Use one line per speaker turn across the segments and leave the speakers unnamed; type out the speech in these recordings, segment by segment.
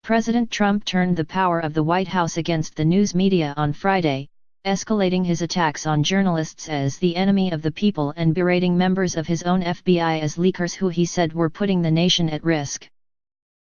President Trump turned the power of the White House against the news media on Friday, escalating his attacks on journalists as the enemy of the people and berating members of his own FBI as leakers who he said were putting the nation at risk.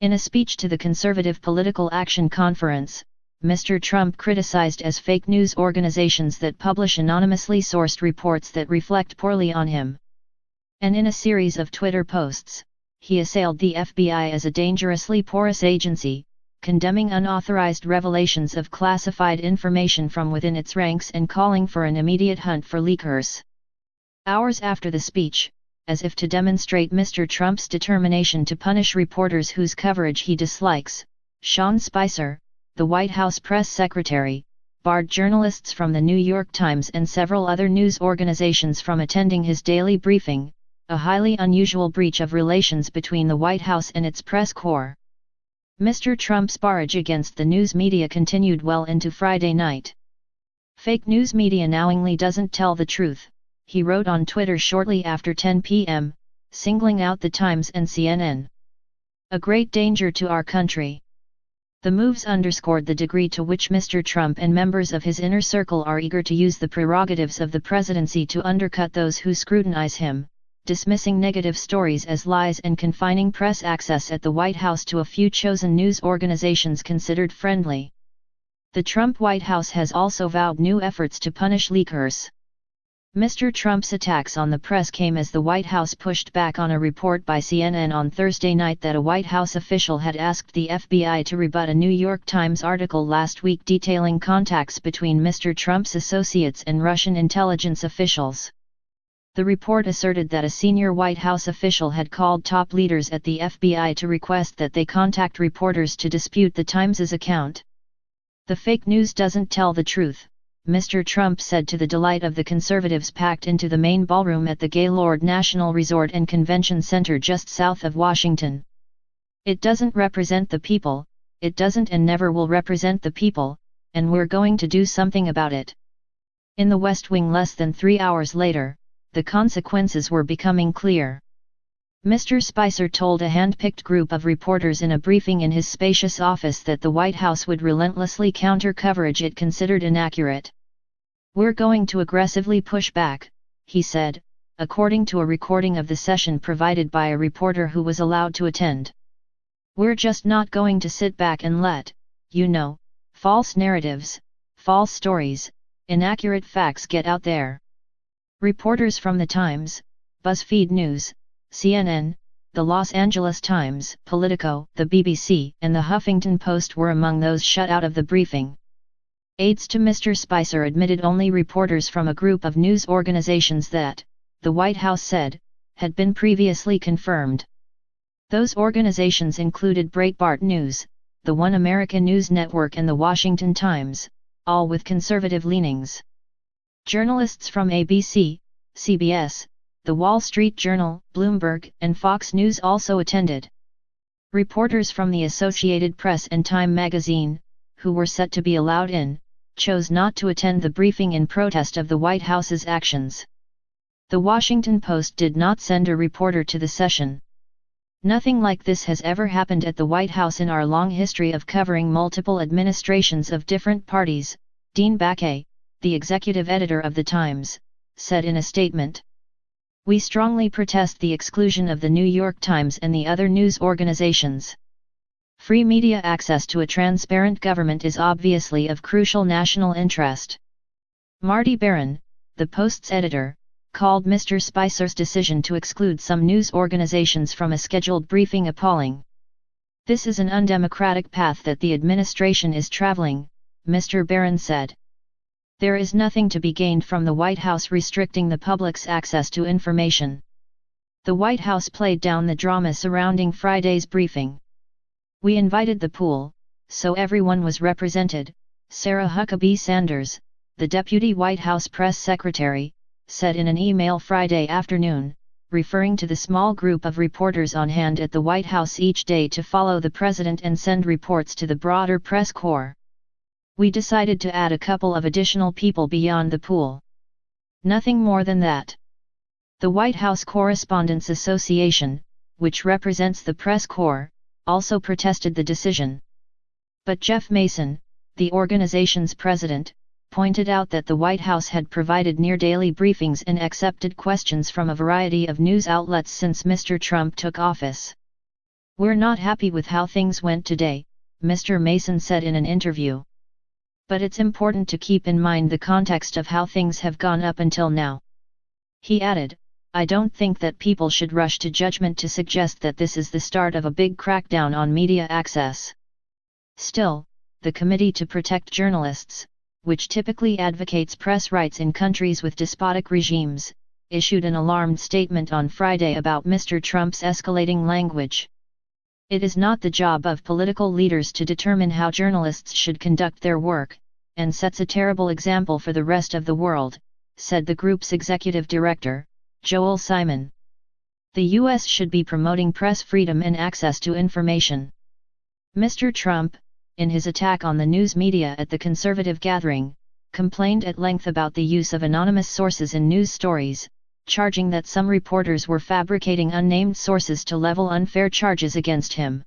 In a speech to the Conservative Political Action Conference, Mr. Trump criticized as fake news organizations that publish anonymously sourced reports that reflect poorly on him. And in a series of Twitter posts, he assailed the FBI as a dangerously porous agency, condemning unauthorized revelations of classified information from within its ranks and calling for an immediate hunt for leakers. Hours after the speech, as if to demonstrate Mr. Trump's determination to punish reporters whose coverage he dislikes, Sean Spicer, the White House press secretary, barred journalists from the New York Times and several other news organizations from attending his daily briefing, a highly unusual breach of relations between the White House and its press corps. Mr. Trump's barrage against the news media continued well into Friday night. "Fake news media knowingly doesn't tell the truth," he wrote on Twitter shortly after 10 p.m., singling out the Times and CNN. "A great danger to our country." The moves underscored the degree to which Mr. Trump and members of his inner circle are eager to use the prerogatives of the presidency to undercut those who scrutinize him, dismissing negative stories as lies and confining press access at the White House to a few chosen news organizations considered friendly. The Trump White House has also vowed new efforts to punish leakers. Mr. Trump's attacks on the press came as the White House pushed back on a report by CNN on Thursday night that a White House official had asked the FBI to rebut a New York Times article last week detailing contacts between Mr. Trump's associates and Russian intelligence officials. The report asserted that a senior White House official had called top leaders at the FBI to request that they contact reporters to dispute the Times's account. "The fake news doesn't tell the truth," Mr. Trump said to the delight of the conservatives packed into the main ballroom at the Gaylord National Resort and Convention Center just south of Washington. "It doesn't represent the people, it doesn't and never will represent the people, and we're going to do something about it." In the West Wing less than 3 hours later, the consequences were becoming clear. Mr. Spicer told a hand-picked group of reporters in a briefing in his spacious office that the White House would relentlessly counter coverage it considered inaccurate. "We're going to aggressively push back," he said, according to a recording of the session provided by a reporter who was allowed to attend. "We're just not going to sit back and let, false narratives, false stories, inaccurate facts get out there." Reporters from the Times, BuzzFeed News, CNN, the Los Angeles Times, Politico, the BBC, and the Huffington Post were among those shut out of the briefing. Aides to Mr. Spicer admitted only reporters from a group of news organizations that, the White House said, had been previously confirmed. Those organizations included Breitbart News, the One America News Network and the Washington Times, all with conservative leanings. Journalists from ABC, CBS, The Wall Street Journal, Bloomberg, and Fox News also attended. Reporters from the Associated Press and Time magazine, who were set to be allowed in, chose not to attend the briefing in protest of the White House's actions. The Washington Post did not send a reporter to the session. "Nothing like this has ever happened at the White House in our long history of covering multiple administrations of different parties," Dean Baquet, the executive editor of The Times, said in a statement. "We strongly protest the exclusion of the New York Times and the other news organizations. Free media access to a transparent government is obviously of crucial national interest." Marty Baron, the Post's editor, called Mr. Spicer's decision to exclude some news organizations from a scheduled briefing appalling. "This is an undemocratic path that the administration is traveling," Mr. Baron said. "There is nothing to be gained from the White House restricting the public's access to information." The White House played down the drama surrounding Friday's briefing. "We invited the pool, so everyone was represented," Sarah Huckabee Sanders, the deputy White House press secretary, said in an email Friday afternoon, referring to the small group of reporters on hand at the White House each day to follow the president and send reports to the broader press corps. "We decided to add a couple of additional people beyond the pool. Nothing more than that." The White House Correspondents Association, which represents the press corps, also protested the decision. But Jeff Mason, the organization's president, pointed out that the White House had provided near-daily briefings and accepted questions from a variety of news outlets since Mr. Trump took office. "We're not happy with how things went today," Mr. Mason said in an interview. "But it's important to keep in mind the context of how things have gone up until now." He added, "I don't think that people should rush to judgment to suggest that this is the start of a big crackdown on media access." Still, the Committee to Protect Journalists, which typically advocates press rights in countries with despotic regimes, issued an alarmed statement on Friday about Mr. Trump's escalating language. "It is not the job of political leaders to determine how journalists should conduct their work, and sets a terrible example for the rest of the world," said the group's executive director, Joel Simon. "The U.S. should be promoting press freedom and access to information." Mr. Trump, in his attack on the news media at the conservative gathering, complained at length about the use of anonymous sources in news stories, charging that some reporters were fabricating unnamed sources to level unfair charges against him.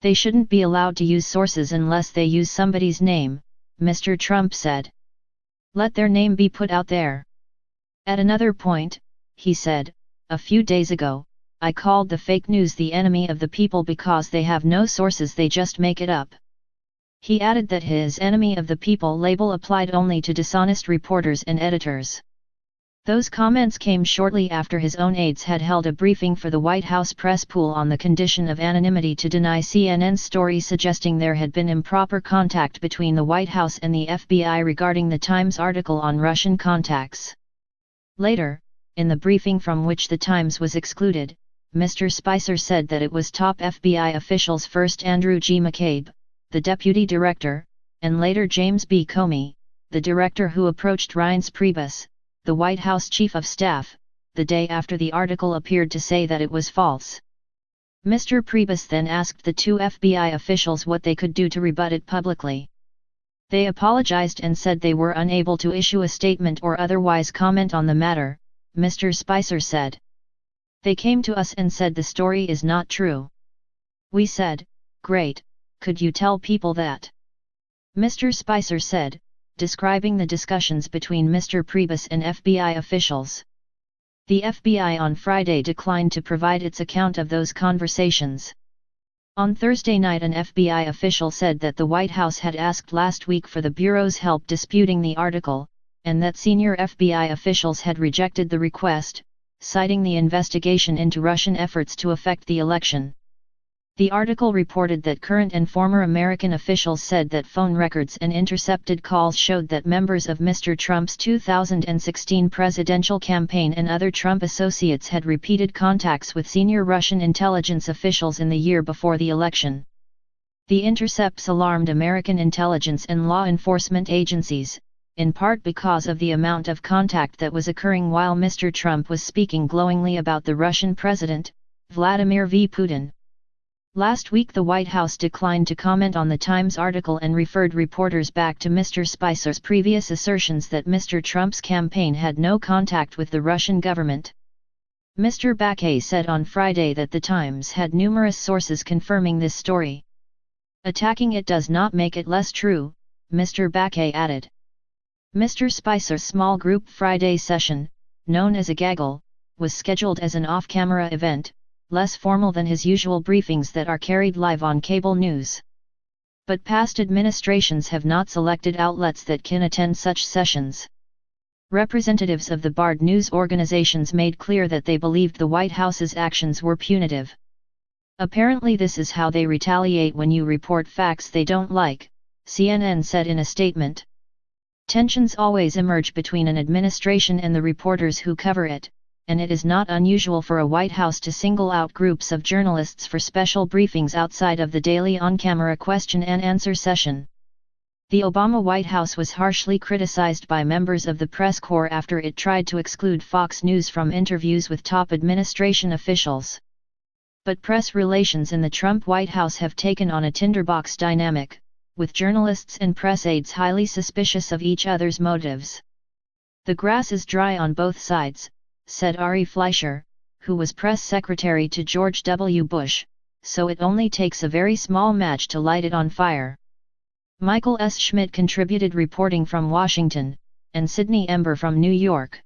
"They shouldn't be allowed to use sources unless they use somebody's name," Mr. Trump said. "Let their name be put out there." At another point, he said, "A few days ago, I called the fake news the enemy of the people because they have no sources, they just make it up." He added that his enemy of the people label applied only to dishonest reporters and editors. Those comments came shortly after his own aides had held a briefing for the White House press pool on the condition of anonymity to deny CNN's story suggesting there had been improper contact between the White House and the FBI regarding the Times article on Russian contacts. Later, in the briefing from which the Times was excluded, Mr. Spicer said that it was top FBI officials, first Andrew G. McCabe, the deputy director, and later James B. Comey, the director, who approached Reince Priebus, the White House chief of staff, the day after the article appeared to say that it was false. Mr. Priebus then asked the two FBI officials what they could do to rebut it publicly. "They apologized and said they were unable to issue a statement or otherwise comment on the matter," Mr. Spicer said. "They came to us and said the story is not true. We said, great, could you tell people that?" Mr. Spicer said, describing the discussions between Mr. Priebus and FBI officials. The FBI on Friday declined to provide its account of those conversations. On Thursday night, an FBI official said that the White House had asked last week for the Bureau's help disputing the article, and that senior FBI officials had rejected the request, citing the investigation into Russian efforts to affect the election. The article reported that current and former American officials said that phone records and intercepted calls showed that members of Mr. Trump's 2016 presidential campaign and other Trump associates had repeated contacts with senior Russian intelligence officials in the year before the election. The intercepts alarmed American intelligence and law enforcement agencies, in part because of the amount of contact that was occurring while Mr. Trump was speaking glowingly about the Russian president, Vladimir V. Putin. Last week the White House declined to comment on the Times article and referred reporters back to Mr. Spicer's previous assertions that Mr. Trump's campaign had no contact with the Russian government. Mr. Baquet said on Friday that the Times had numerous sources confirming this story. "Attacking it does not make it less true," Mr. Baquet added. Mr. Spicer's small group Friday session, known as a gaggle, was scheduled as an off-camera event, less formal than his usual briefings that are carried live on cable news. But past administrations have not selected outlets that can attend such sessions. Representatives of the barred news organizations made clear that they believed the White House's actions were punitive. "Apparently this is how they retaliate when you report facts they don't like," CNN said in a statement. "Tensions always emerge between an administration and the reporters who cover it, and it is not unusual for a White House to single out groups of journalists for special briefings outside of the daily on-camera question and answer session." The Obama White House was harshly criticized by members of the press corps after it tried to exclude Fox News from interviews with top administration officials. But press relations in the Trump White House have taken on a tinderbox dynamic, with journalists and press aides highly suspicious of each other's motives. "The grass is dry on both sides," said Ari Fleischer, who was press secretary to George W. Bush, "so it only takes a very small match to light it on fire." Michael S. Schmidt contributed reporting from Washington, and Sydney Ember from New York.